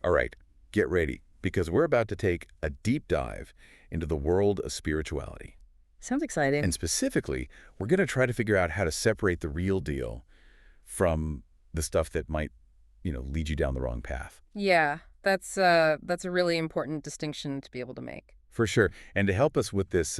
All right, get ready, because we're about to take a deep dive into the world of spirituality. Sounds exciting. And specifically, we're going to try to figure out how to separate the real deal from the stuff that might, lead you down the wrong path. Yeah, that's a really important distinction to be able to make. For sure. And to help us with this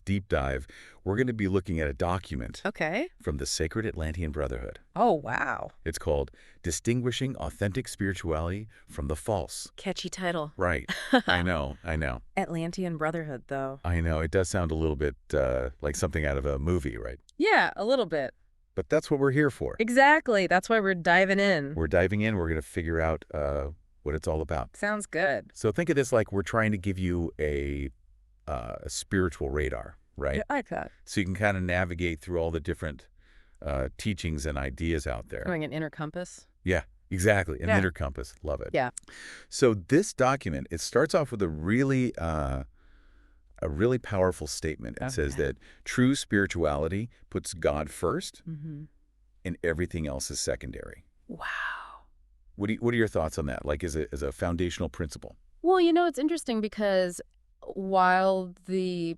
deep dive, we're going to be looking at a document Okay. from the Sacred Atlantean Brotherhood. Oh, wow. It's called Distinguishing Authentic Spirituality from the False. Catchy title. Right. I know. I know. Atlantean Brotherhood, though. I know. It does sound a little bit like something out of a movie, right? Yeah, a little bit. But that's what we're here for. Exactly. That's why we're diving in. We're diving in. We're going to figure out what it's all about. Sounds good. So think of this like we're trying to give you a spiritual radar, right? Yeah, I like that. So you can kind of navigate through all the different teachings and ideas out there. Going an inner compass. Yeah, exactly. An Yeah. inner compass. Love it. Yeah. So this document, it starts off with a really powerful statement. It says Okay. that true spirituality puts God first Mm-hmm. and everything else is secondary. Wow. What are your thoughts on that? Like as a foundational principle? Well, it's interesting because while the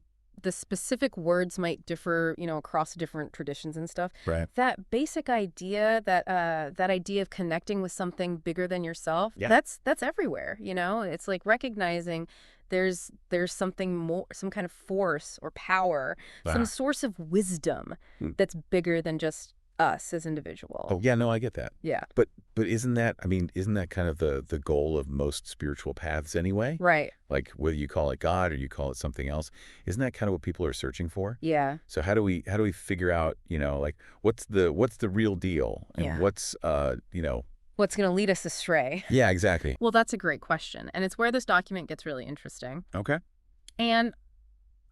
specific words might differ, across different traditions and stuff, Right. that basic idea, that idea of connecting with something bigger than yourself, Yeah. that's everywhere, It's like recognizing there's something more, some kind of force or power, some Wow. source of wisdom Hmm. that's bigger than just us as individuals. Oh, yeah, no, I get that. Yeah. But isn't that kind of the goal of most spiritual paths anyway? Right. Like whether you call it God or you call it something else, isn't that kind of what people are searching for? Yeah. So how do we figure out, like what's the real deal and Yeah. what's What's going to lead us astray? yeah, exactly. Well, that's a great question. And it's where this document gets really interesting. Okay. And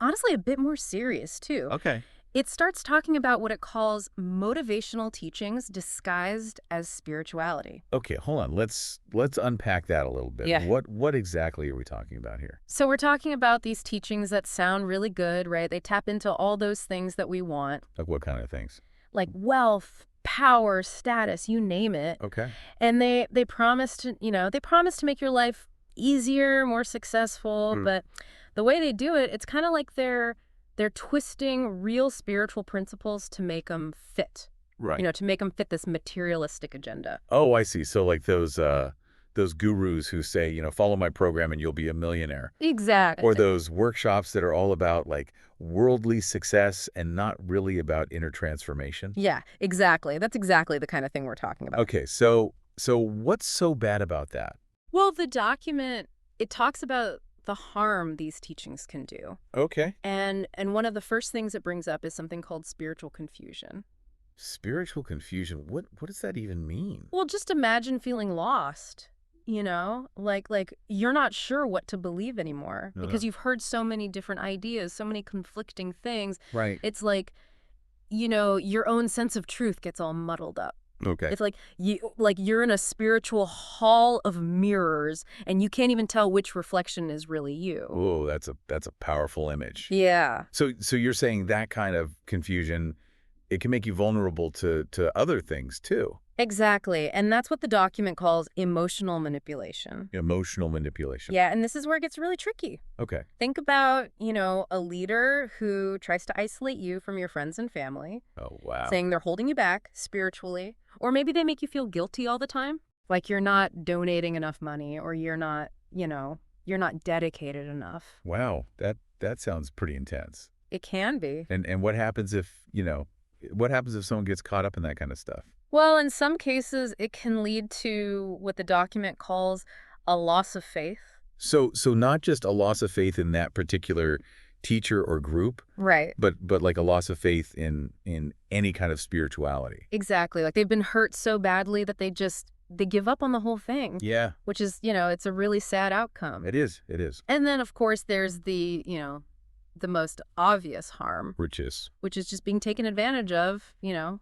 honestly, a bit more serious, too. Okay. It starts talking about what it calls motivational teachings disguised as spirituality. Okay, hold on. Let's unpack that a little bit. Yeah. What exactly are we talking about here? So we're talking about these teachings that sound really good, right? They tap into all those things that we want, Like what kind of things? like wealth, power, status, you name it. Okay. And they promise to, make your life easier, more successful, Hmm. but the way they do it, it's kind of like they're twisting real spiritual principles to make them fit. Right. To make them fit this materialistic agenda. Oh, I see. So like those gurus who say, follow my program and you'll be a millionaire. Exactly. Or those workshops that are all about like worldly success and not really about inner transformation. Yeah, exactly. That's exactly the kind of thing we're talking about. Okay, so what's so bad about that? Well, the document, it talks about the harm these teachings can do. Okay. And one of the first things it brings up is something called spiritual confusion. Spiritual confusion. What does that even mean? Well, just imagine feeling lost, like you're not sure what to believe anymore because you've heard so many different ideas, so many conflicting things. Right. It's like, your own sense of truth gets all muddled up. Okay. It's like you're in a spiritual hall of mirrors and you can't even tell which reflection is really you. Oh, that's a powerful image. Yeah. So you're saying that kind of confusion, it can make you vulnerable to other things too. Exactly. And that's what the document calls emotional manipulation. Emotional manipulation. Yeah, and this is where it gets really tricky. Okay. Think about, a leader who tries to isolate you from your friends and family, Oh, wow. saying they're holding you back spiritually, or maybe they make you feel guilty all the time, like you're not donating enough money or you're not dedicated enough. Wow. That sounds pretty intense. It can be. And what happens if someone gets caught up in that kind of stuff? Well, in some cases, it can lead to what the document calls a loss of faith. So not just a loss of faith in that particular teacher or group, Right. but like a loss of faith in any kind of spirituality. Exactly. Like they've been hurt so badly that they give up on the whole thing, Yeah, which is, it's a really sad outcome. it is. It is. And then, of course, there's the most obvious harm, Which is, which is just being taken advantage of,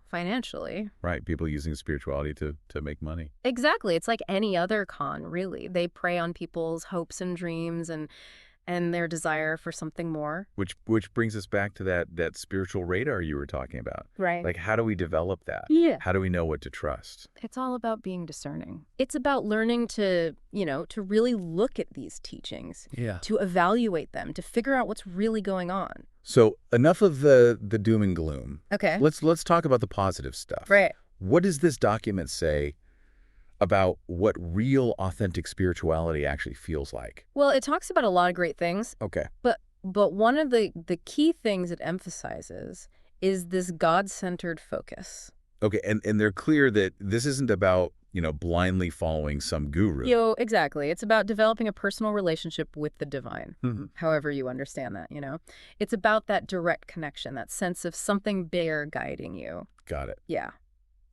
financially. right, people using spirituality to make money. Exactly. It's like any other con, really. They prey on people's hopes and dreams, and and their desire for something more. Which brings us back to that spiritual radar you were talking about. Right. Like, how do we develop that? Yeah. How do we know what to trust? It's all about being discerning. It's about learning to, to really look at these teachings, Yeah. to evaluate them, to figure out what's really going on. So enough of the doom and gloom. Okay. Let's talk about the positive stuff. Right. What does this document say about what real, authentic spirituality actually feels like? Well, it talks about a lot of great things, Okay. but one of the key things it emphasizes is this God-centered focus. Okay, and they're clear that this isn't about, blindly following some guru. Exactly. It's about developing a personal relationship with the divine, Mhm. however you understand that, It's about that direct connection, that sense of something bigger guiding you. Got it. Yeah,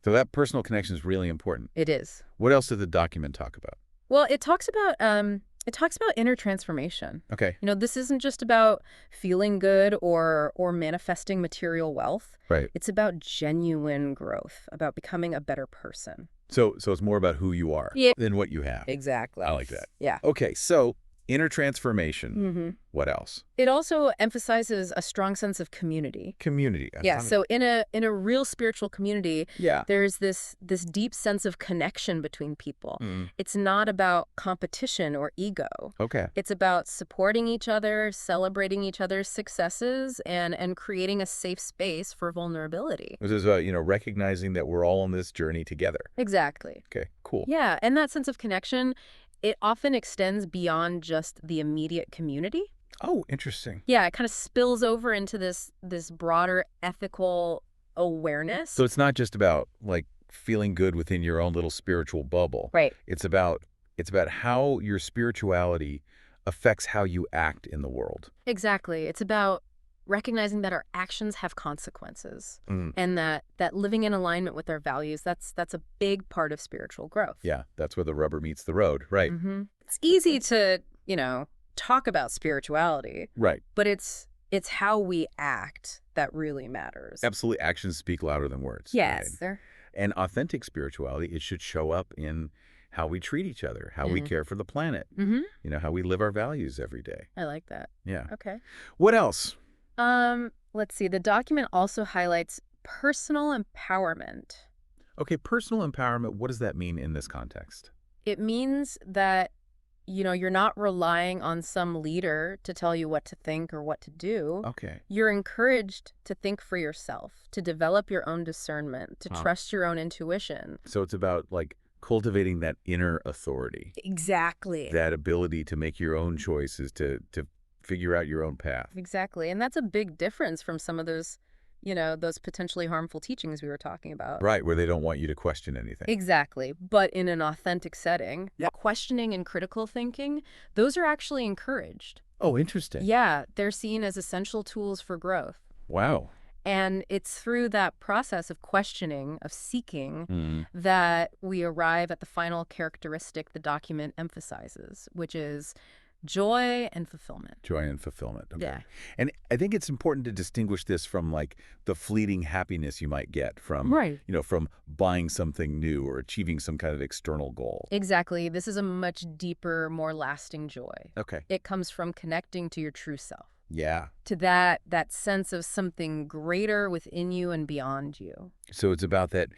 So that personal connection is really important. it is. What else did the document talk about? Well, it talks about inner transformation. Okay. This isn't just about feeling good or manifesting material wealth. Right. It's about genuine growth, about becoming a better person. So it's more about who you are Yeah. than what you have. Exactly. I like that. Yeah. Okay, so inner transformation. Mm-hmm. What else? It also emphasizes a strong sense of community. Community. Yeah. So in a real spiritual community, Yeah. there's this deep sense of connection between people. Mm. It's not about competition or ego. Okay. It's about supporting each other, celebrating each other's successes, and creating a safe space for vulnerability. This is about, recognizing that we're all on this journey together. Exactly. Okay, cool. Yeah. And that sense of connection, it often extends beyond just the immediate community. Oh, interesting. Yeah, it kind of spills over into this broader ethical awareness. So it's not just about like feeling good within your own little spiritual bubble. Right. It's about how your spirituality affects how you act in the world. Exactly. It's about recognizing that our actions have consequences, Mm. and that living in alignment with our values, that's a big part of spiritual growth. Yeah, that's where the rubber meets the road. Right. Mm-hmm. It's easy to, talk about spirituality, Right. but it's how we act that really matters. Absolutely. Actions speak louder than words. Yes, Right? sir. And authentic spirituality, it should show up in how we treat each other, how we care for the planet, Mm-hmm. how we live our values every day. I like that. Yeah. Okay. What else? Let's see. The document also highlights personal empowerment. Okay, personal empowerment, what does that mean in this context? It means that, you're not relying on some leader to tell you what to think or what to do. Okay. You're encouraged to think for yourself, to develop your own discernment, to trust your own intuition. So it's about like cultivating that inner authority, Exactly. that ability to make your own choices, to figure out your own path. Exactly. And that's a big difference from some of those, those potentially harmful teachings we were talking about. Right, where they don't want you to question anything. Exactly. But in an authentic setting, questioning and critical thinking, those are actually encouraged. Oh, interesting. Yeah, they're seen as essential tools for growth. Wow. And it's through that process of questioning, of seeking, Mm. that we arrive at the final characteristic the document emphasizes, which is joy and fulfillment. Joy and fulfillment. Okay. Yeah. And I think it's important to distinguish this from like the fleeting happiness you might get from, Right. from buying something new or achieving some kind of external goal. Exactly. This is a much deeper, more lasting joy. Okay. It comes from connecting to your true self, Yeah. to that sense of something greater within you and beyond you. So it's about that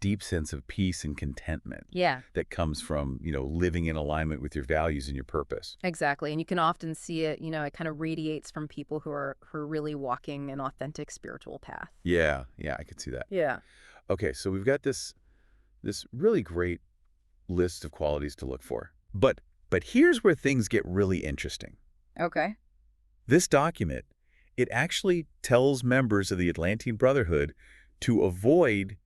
deep sense of peace and contentment Yeah, that comes from, living in alignment with your values and your purpose. exactly. And you can often see it, it kind of radiates from people who are really walking an authentic spiritual path. Yeah. Yeah, I could see that. Yeah. Okay, so we've got this really great list of qualities to look for. But here's where things get really interesting. Okay. This document, it actually tells members of the Atlantean Brotherhood to avoid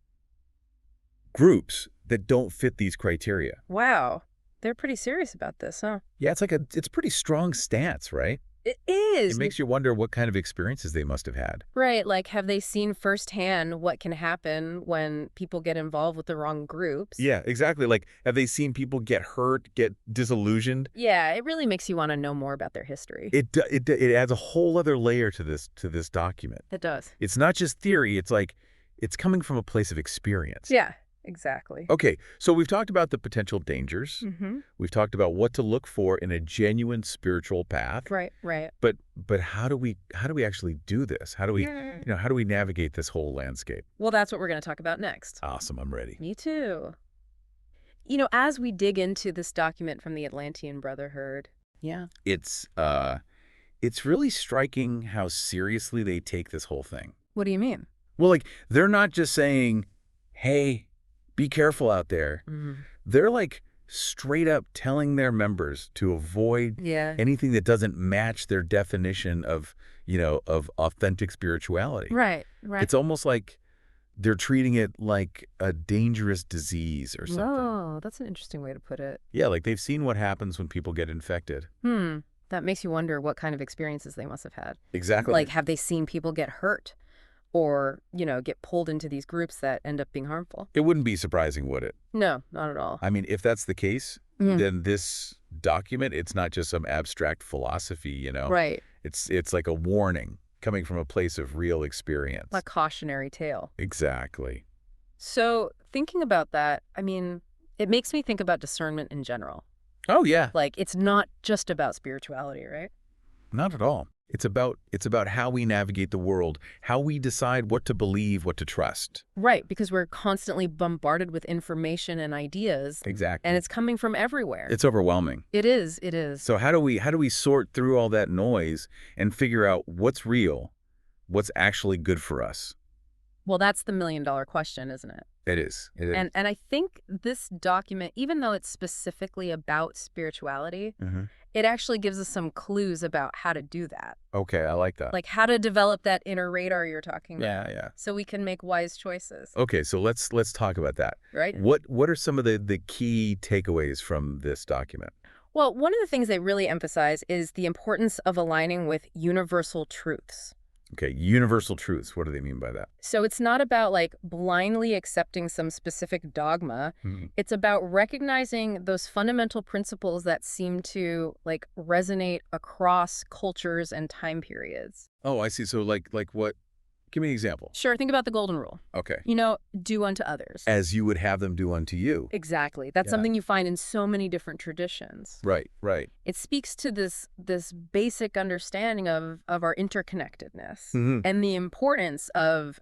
groups that don't fit these criteria. Wow. They're pretty serious about this, huh? Yeah, it's a pretty strong stance, right? It is. It makes you wonder what kind of experiences they must have had. Right. Like, have they seen firsthand what can happen when people get involved with the wrong groups? Yeah, exactly. Like, have they seen people get hurt, get disillusioned? Yeah, it really makes you want to know more about their history. It adds a whole other layer to this document. It does. It's not just theory. It's like it's coming from a place of experience. Yeah, exactly. Okay, so we've talked about the potential dangers. Mm-hmm. We've talked about what to look for in a genuine spiritual path. Right, right. But how do we actually do this? How do we, how do we navigate this whole landscape? Well, that's what we're going to talk about next. Awesome, I'm ready. Me too. As we dig into this document from the Atlantean Brotherhood. Yeah. It's really striking how seriously they take this whole thing. What do you mean? Well, like they're not just saying, "Hey, be careful out there." Mm-hmm. They're like straight up telling their members to avoid Yeah. anything that doesn't match their definition of authentic spirituality. Right, right. It's almost like they're treating it like a dangerous disease or something. Oh, that's an interesting way to put it. Yeah, like they've seen what happens when people get infected. That makes you wonder what kind of experiences they must have had. Exactly. Like, have they seen people get hurt or, get pulled into these groups that end up being harmful? It wouldn't be surprising, would it? No, not at all. I mean, if that's the case, then this document, it's not just some abstract philosophy, Right. It's like a warning coming from a place of real experience. A cautionary tale. Exactly. So thinking about that, it makes me think about discernment in general. Oh, yeah. Like, it's not just about spirituality, right? Not at all. It's about how we navigate the world, how we decide what to believe, what to trust. Right, because we're constantly bombarded with information and ideas. Exactly. And it's coming from everywhere. It's overwhelming. It is, it is. So how do we sort through all that noise and figure out what's real, what's actually good for us? Well, that's the million-dollar question, isn't it? It is. It is. And I think this document, even though it's specifically about spirituality, it actually gives us some clues about how to do that. Okay, I like that. Like how to develop that inner radar you're talking about. Yeah. So we can make wise choices. Okay, so let's talk about that. Right? What are some of the key takeaways from this document? Well, one of the things they really emphasize is the importance of aligning with universal truths. Okay, universal truths. What do they mean by that? So it's not about like blindly accepting some specific dogma. It's about recognizing those fundamental principles that seem to like resonate across cultures and time periods. Oh, I see. So like what? Give me an example. Sure, think about the golden rule. Okay. Do unto others. As you would have them do unto you. Exactly. That's something you find in so many different traditions. Right. It speaks to this basic understanding of our interconnectedness and the importance of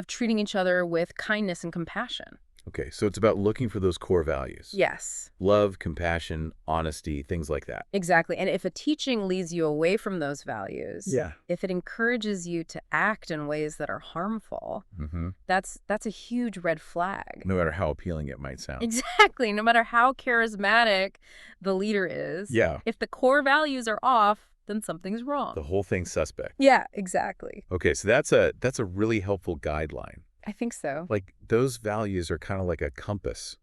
treating each other with kindness and compassion. Okay, so it's about looking for those core values. Yes. Love, compassion, honesty, things like that. Exactly. And if a teaching leads you away from those values, if it encourages you to act in ways that are harmful, that's a huge red flag. No matter how appealing it might sound. Exactly. No matter how charismatic the leader is. Yeah. If the core values are off, then something's wrong. The whole thing's suspect. Yeah, exactly. Okay, so that's a really helpful guideline. I think so. Like those values are kind of like a compass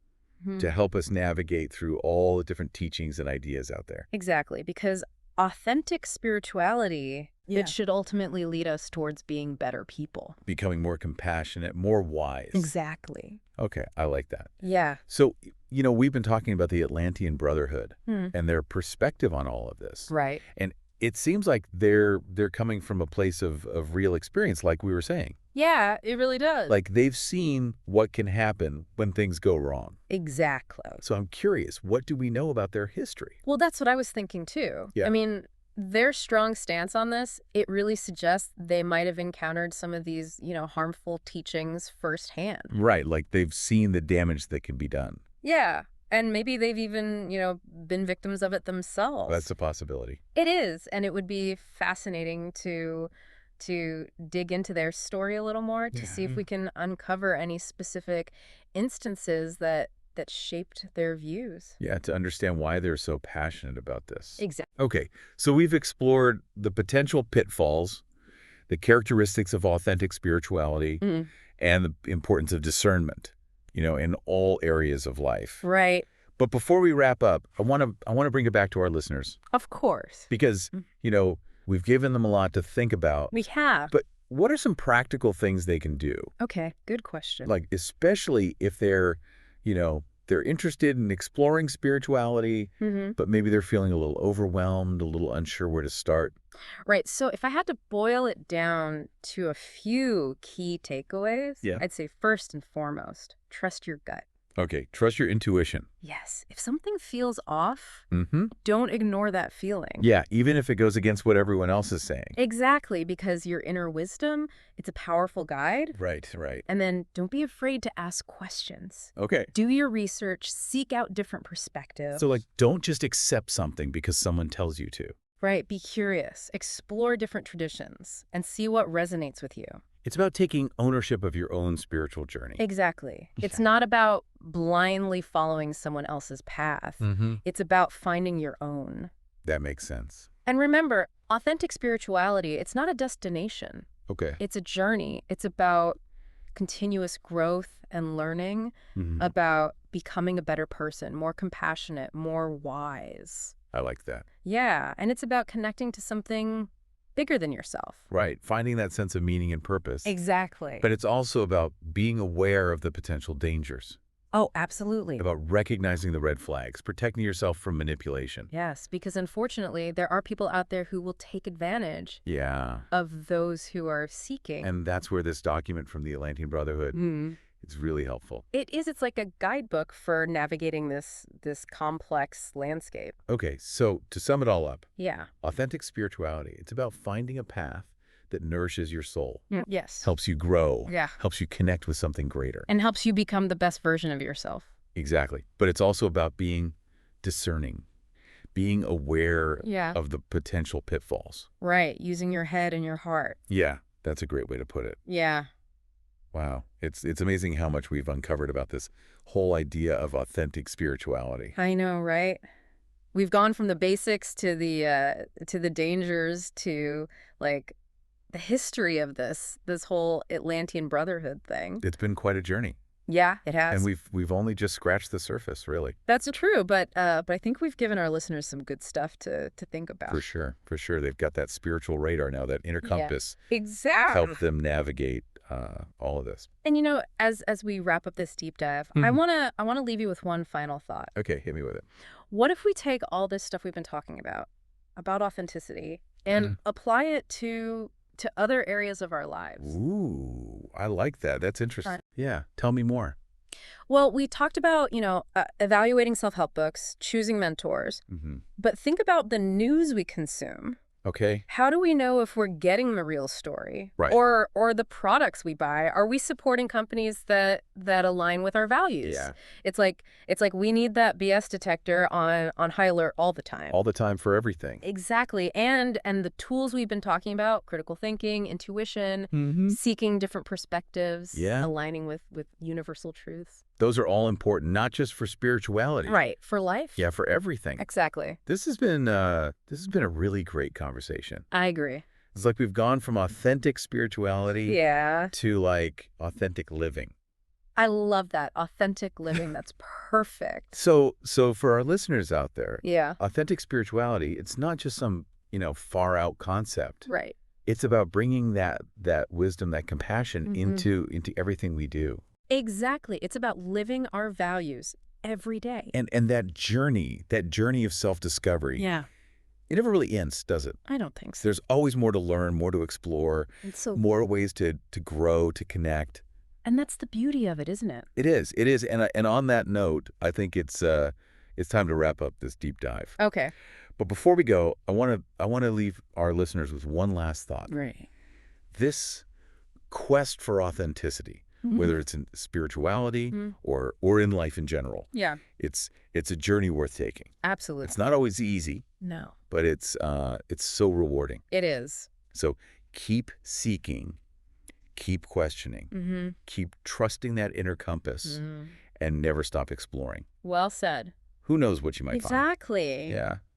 to help us navigate through all the different teachings and ideas out there. Exactly, because authentic spirituality, it should ultimately lead us towards being better people. Becoming more compassionate, more wise. Exactly. Okay, I like that. Yeah. So, we've been talking about the Atlantean Brotherhood and their perspective on all of this. Right. And it seems like they're coming from a place of real experience, like we were saying. Yeah, it really does. Like they've seen what can happen when things go wrong. Exactly. So I'm curious, what do we know about their history? Well, that's what I was thinking too. Yeah. Their strong stance on this, it really suggests they might have encountered some of these, harmful teachings firsthand. Right, like they've seen the damage that can be done. Yeah. And maybe they've even, been victims of it themselves. That's a possibility. It is. And it would be fascinating to dig into their story a little more to see if we can uncover any specific instances that shaped their views. Yeah, to understand why they're so passionate about this. Exactly. Okay, so we've explored the potential pitfalls, the characteristics of authentic spirituality, and the importance of discernment, in all areas of life. Right. But before we wrap up, I want to bring it back to our listeners. Of course. Because, we've given them a lot to think about. We have. But what are some practical things they can do? Okay, good question. Like, especially if they're, They're interested in exploring spirituality, but maybe they're feeling a little overwhelmed, a little unsure where to start. Right. So if I had to boil it down to a few key takeaways, Yeah. I'd say first and foremost, trust your gut. Okay, trust your intuition. Yes. If something feels off, Mm-hmm. don't ignore that feeling. Yeah, even if it goes against what everyone else is saying. Exactly, because your inner wisdom, it's a powerful guide. Right, right. And then don't be afraid to ask questions. Okay. Do your research, seek out different perspectives. So, like, don't just accept something because someone tells you to. Right, be curious, explore different traditions, and see what resonates with you. It's about taking ownership of your own spiritual journey. Exactly. It's not about blindly following someone else's path. It's about finding your own. That makes sense. And remember, authentic spirituality, it's not a destination. Okay. It's a journey. It's about continuous growth and learning, about becoming a better person, more compassionate, more wise. I like that. Yeah, and it's about connecting to something bigger than yourself. Right, finding that sense of meaning and purpose. Exactly. But it's also about being aware of the potential dangers, Oh, absolutely. about recognizing the red flags, protecting yourself from manipulation. Yes, because unfortunately, there are people out there who will take advantage Yeah. of those who are seeking. And that's where this document from the Atlantean Brotherhood is really helpful. It is. It's like a guidebook for navigating this complex landscape. Okay, so to sum it all up, Yeah. authentic spirituality, it's about finding a path that nourishes your soul, Yes. helps you grow, Yeah. helps you connect with something greater. And helps you become the best version of yourself. Exactly. But it's also about being discerning, being aware Yeah. of the potential pitfalls. Right. Using your head and your heart. Yeah, that's a great way to put it. Yeah. Wow. It's amazing how much we've uncovered about this whole idea of authentic spirituality. I know, right? We've gone from the basics to the dangers to like the history of this whole Atlantean Brotherhood thing. It's been quite a journey. Yeah, it has. And we've only just scratched the surface, really. That's true, but I think we've given our listeners some good stuff to think about. For sure. For sure. They've got that spiritual radar now, that inner compass. Exactly. Help them navigate all of this. And as we wrap up this deep dive, I wanna leave you with one final thought. Okay, hit me with it. What if we take all this stuff we've been talking about authenticity, and apply it to other areas of our lives? Ooh, I like that. That's interesting. Yeah, tell me more. Well, we talked about, evaluating self-help books, choosing mentors, but think about the news we consume. Okay. How do we know if we're getting the real story? Right. Or the products we buy? Are we supporting companies that align with our values? Yeah. It's like we need that BS detector on high alert all the time. All the time for everything. Exactly. And the tools we've been talking about, critical thinking, intuition, seeking different perspectives, aligning with universal truths. Those are all important, not just for spirituality. Right. For life. Yeah, for everything. Exactly. This has been a really great conversation. I agree. It's like we've gone from authentic spirituality to like authentic living. I love that. Authentic living. That's perfect. So for our listeners out there, Yeah. authentic spirituality, it's not just some, far out concept. Right. It's about bringing that wisdom, that compassion into everything we do. Exactly. It's about living our values every day. And that journey of self-discovery. Yeah. It never really ends, does it? I don't think so. There's always more to learn, more to explore, more ways to grow, to connect. And that's the beauty of it, isn't it? It is. It is. And on that note, I think it's time to wrap up this deep dive. Okay. But before we go, I want to leave our listeners with one last thought. Right. This quest for authenticity, whether it's in spirituality or in life in general. Yeah. It's a journey worth taking. Absolutely. It's not always easy. No. But it's so rewarding. It is. So keep seeking, keep questioning, keep trusting that inner compass, and never stop exploring. Well said. Who knows what you might find. Exactly. Yeah.